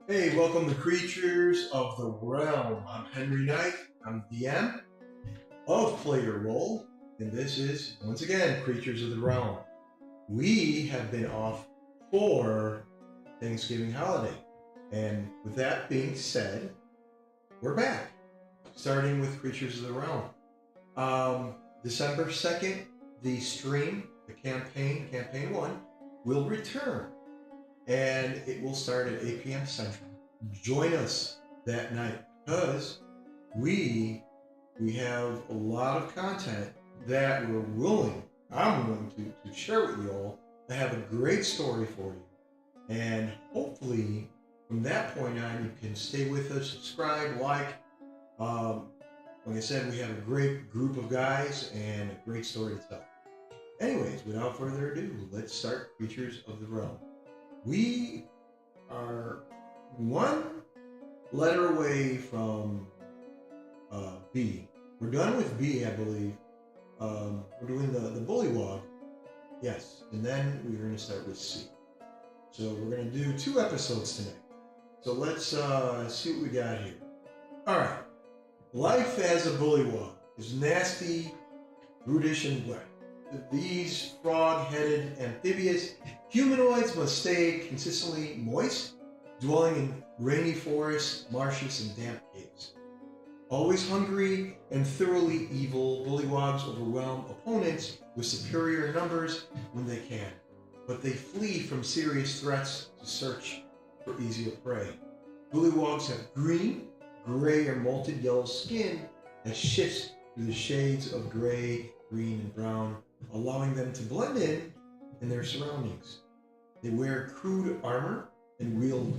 Hey, welcome to Creatures of the Realm. I'm Henry Knight. I'm DM of Play Your Role, and this is, once again, Creatures of the Realm. We have been off for Thanksgiving holiday, and with that being said, we're back, starting with Creatures of the Realm. December 2nd, the stream, the campaign 1, will return, and it will start at 8 p.m. Central. Join us that night because we have a lot of content that I'm willing to share with you all. I have a great story for you, and hopefully from that point on you can stay with us, subscribe, like. Like I said, we have a great group of guys and a great story to tell. Anyways, without further ado, let's start Creatures of the Realm. We are one letter away from B. We're done with B, I believe. We're doing the Bullywug. Yes, and then we're going to start with C. So we're going to do 2 episodes tonight. So let's see what we got here. All right. Life as a Bullywug is nasty, brutish, and wet. These frog-headed amphibious humanoids must stay consistently moist, dwelling in rainy forests, marshes, and damp caves. Always hungry and thoroughly evil, Bullywugs overwhelm opponents with superior numbers when they can, but they flee from serious threats to search for easier prey. Bullywugs have green, gray, or molted yellow skin that shifts through the shades of gray, green, and brown, allowing them to blend in their surroundings. They wear crude armor and wield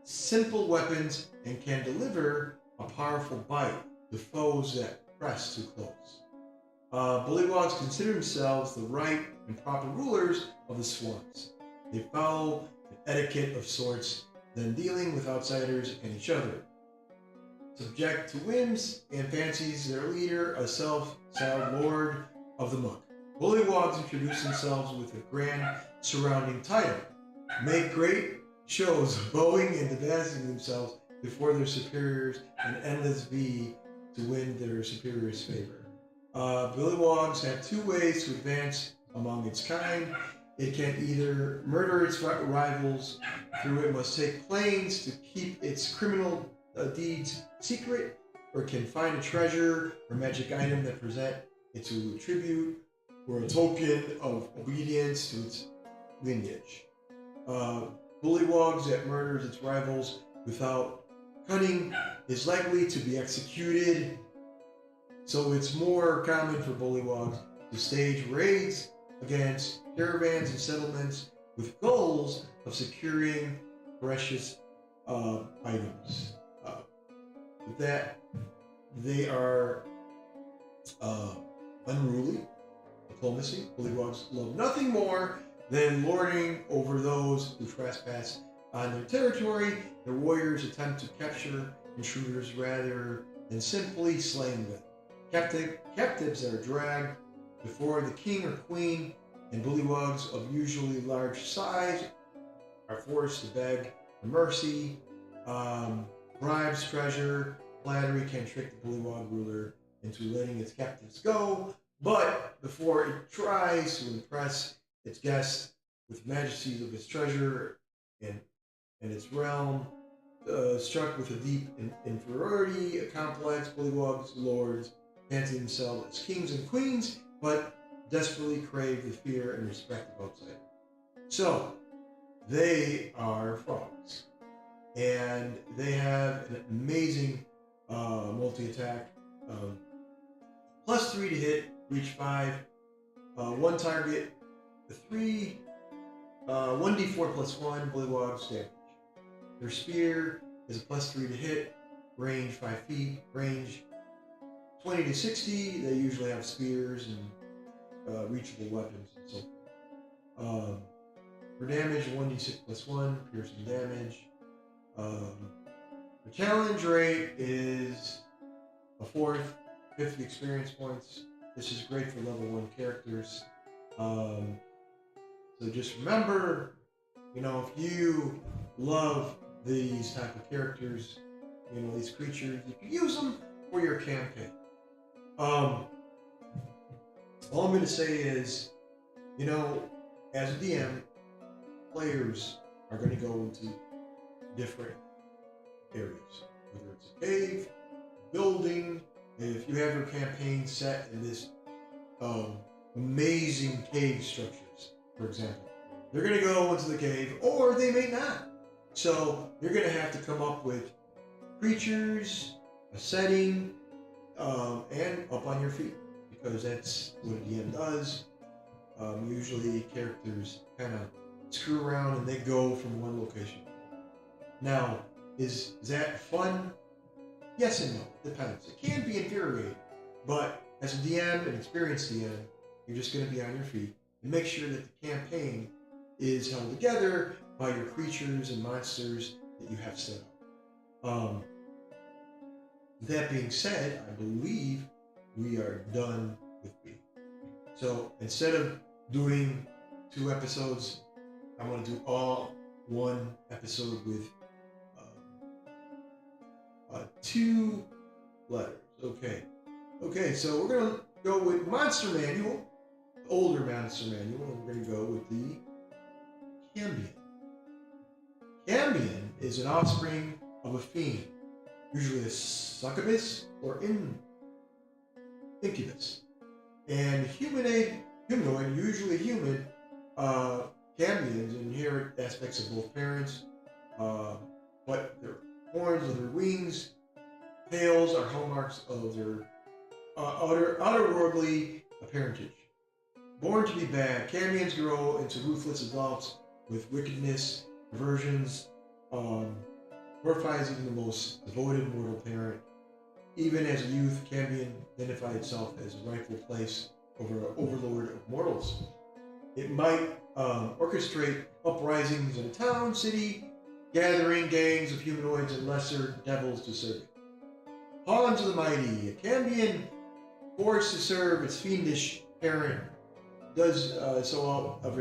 simple weapons and can deliver a powerful bite to foes that press too close. Bullywugs consider themselves the right and proper rulers of the swarms. They follow an etiquette of sorts, then dealing with outsiders and each other. Subject to whims and fancies, their leader, a self-styled lord of the muck. Bullywugs introduce themselves with a grand surrounding title, make great shows of bowing and advancing themselves before their superiors, and endless vie to win their superiors' favor. Bullywugs have 2 ways to advance among its kind. It can either murder its rivals, through it must take pains to keep its criminal deeds secret, or can find a treasure or magic item that present it to a tribute or a token of obedience to its lineage. Bullywugs that murders its rivals without cunning is likely to be executed, so it's more common for Bullywugs to stage raids against caravans and settlements with goals of securing precious items. With that, they are unruly. Diplomacy. Bullywugs love nothing more than lording over those who trespass on their territory. Their warriors attempt to capture intruders rather than simply slaying them. Captives are dragged before the king or queen, and bullywugs of usually large size are forced to beg for mercy. Bribes, treasure, flattery can trick the bullywug ruler into letting its captives go, but before it tries to impress its guests with majesties of its treasure and its realm, struck with a deep inferiority, a complex, bullywugs lords fancy themselves as kings and queens, but desperately crave the fear and respect of outsiders. So, they are frogs. And they have an amazing multi-attack. +3 to hit, reach 5. 1 target, 1d4 plus 1, bullywugs damage. Their spear is a +3 to hit, range 5 feet, range 20 to 60. They usually have spears and reachable weapons and so forth. For damage, 1d6 plus 1, piercing damage. The challenge rate is a 4th, 50 experience points. This is great for level 1 characters. So just remember, if you love these type of characters, these creatures. You can use them for your campaign. All I'm going to say is, as a DM, players are going to go into different areas, whether it's a cave, building. If you have your campaign set in this amazing cave structures, for example, they're going to go into the cave, or they may not. So you're going to have to come up with creatures, a setting, and up on your feet, because that's what a DM does. Usually characters kind of screw around and they go from one location. Now, is that fun? Yes and no. It depends. It can be infuriating, but as a DM, an experienced DM, you're just going to be on your feet and make sure that the campaign is held together by your creatures and monsters that you have set up. That being said, I believe we are done with B. So instead of doing 2 episodes, I want to do all 1 episode with 2 letters. Okay, so we're going to go with Monster Manual, the older Monster Manual, and we're going to go with the Cambion. Cambion is an offspring of a fiend, usually a succubus or incubus. And humanoid, usually human, Cambions inherit aspects of both parents, but their horns or their wings, tails are hallmarks of their outerworldly parentage. Born to be bad, Cambions grow into ruthless adults with wickedness, perversions, horrifies even the most devoted mortal parent. Even as a youth, Cambion identified itself as a rightful place over an overlord of mortals. It might orchestrate uprisings in a town, city, gathering gangs of humanoids and lesser devils to serve it. Pawns of the mighty, a Cambion forced to serve its fiendish parent does so out of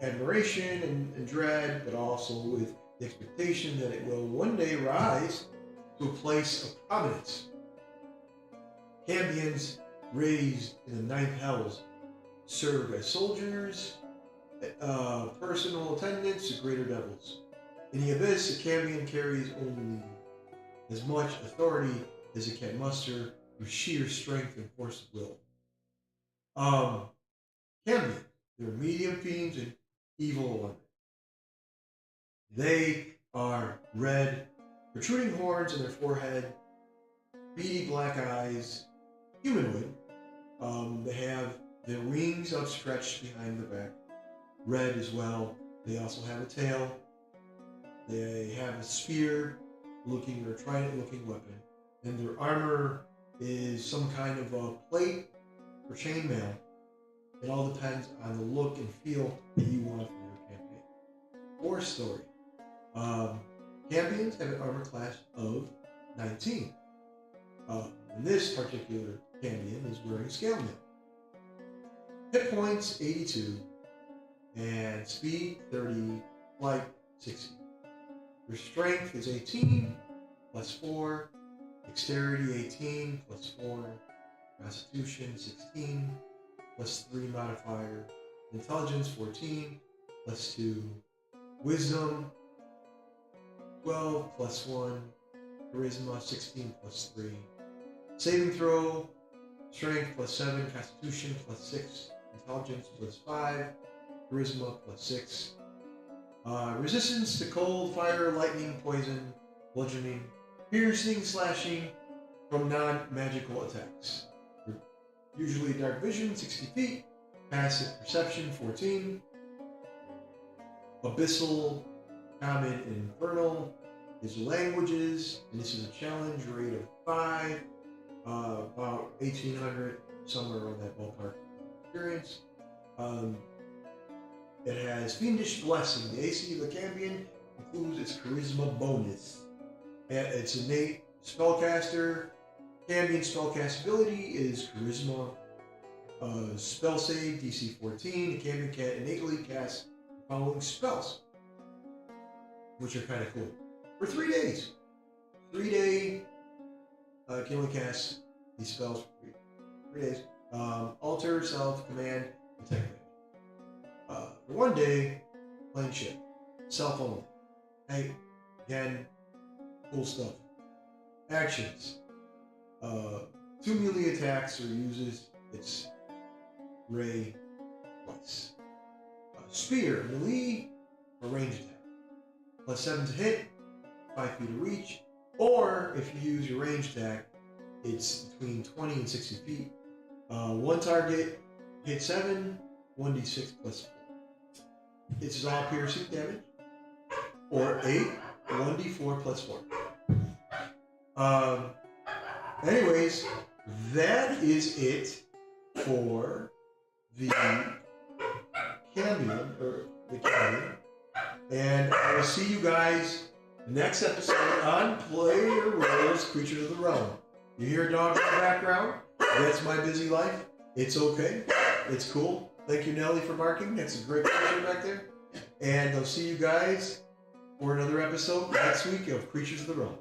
admiration and dread, but also with the expectation that it will one day rise to a place of prominence. Cambions raised in the 9th hells serve as soldiers, personal attendants to greater devils. In the abyss, a Cambion carries only as much authority as it can muster through sheer strength and force of will. Cambion, they're medium fiends and evil element. They are red, protruding horns in their forehead, beady black eyes, humanoid. They have their wings outstretched behind the back, red as well. They also have a tail. They have a spear-looking or trident-looking weapon, and their armor is some kind of a plate or chainmail. It all depends on the look and feel that you want for your campaign. Or story. Cambions have an armor class of 19. And this particular Cambion is wearing scale mail. Hit points 82, and speed 30, flight 60. Your strength is 18 plus 4, dexterity 18 plus 4, constitution 16 plus 3 modifier, intelligence 14 plus 2, wisdom 12 plus 1, charisma 16 plus 3, saving throw, strength plus 7, constitution plus 6, intelligence plus 5, charisma plus 6, resistance to cold, fire, lightning, poison, bludgeoning, piercing, slashing from non-magical attacks. Usually dark vision 60 feet, passive perception 14, abyssal, common, and infernal. His languages, and this is a challenge rate of 5, about 1800, somewhere around that ballpark experience. It has Fiendish Blessing. The AC of the Cambion includes its charisma bonus. Its innate spellcaster. Cambion spellcast ability is charisma. Spell save DC 14. The Cambion can innately cast the following spells, which are kind of cool. for 3 days. 3-day, can only cast these spells for 3 days. Alter, self, command, and tech damage. For 1 day, plain shit. Self only. Hey, again, cool stuff. Actions. 2 melee attacks or uses its ray twice. Spear, melee or range attack. +7 to hit, 5 feet of reach, or if you use your range attack, it's between 20 and 60 feet. 1 target, hit 7, 1d6 +4. It's all piercing damage, or 8, 1d4 +4. Anyways, that is it for the Cambion, and I will see you guys next episode on Player Roles Creatures of the Realm. You hear dogs in the background? That's my busy life. It's okay. It's cool. Thank you, Nelly, for barking. That's a great picture back there. And I'll see you guys for another episode next week of Creatures of the Realm.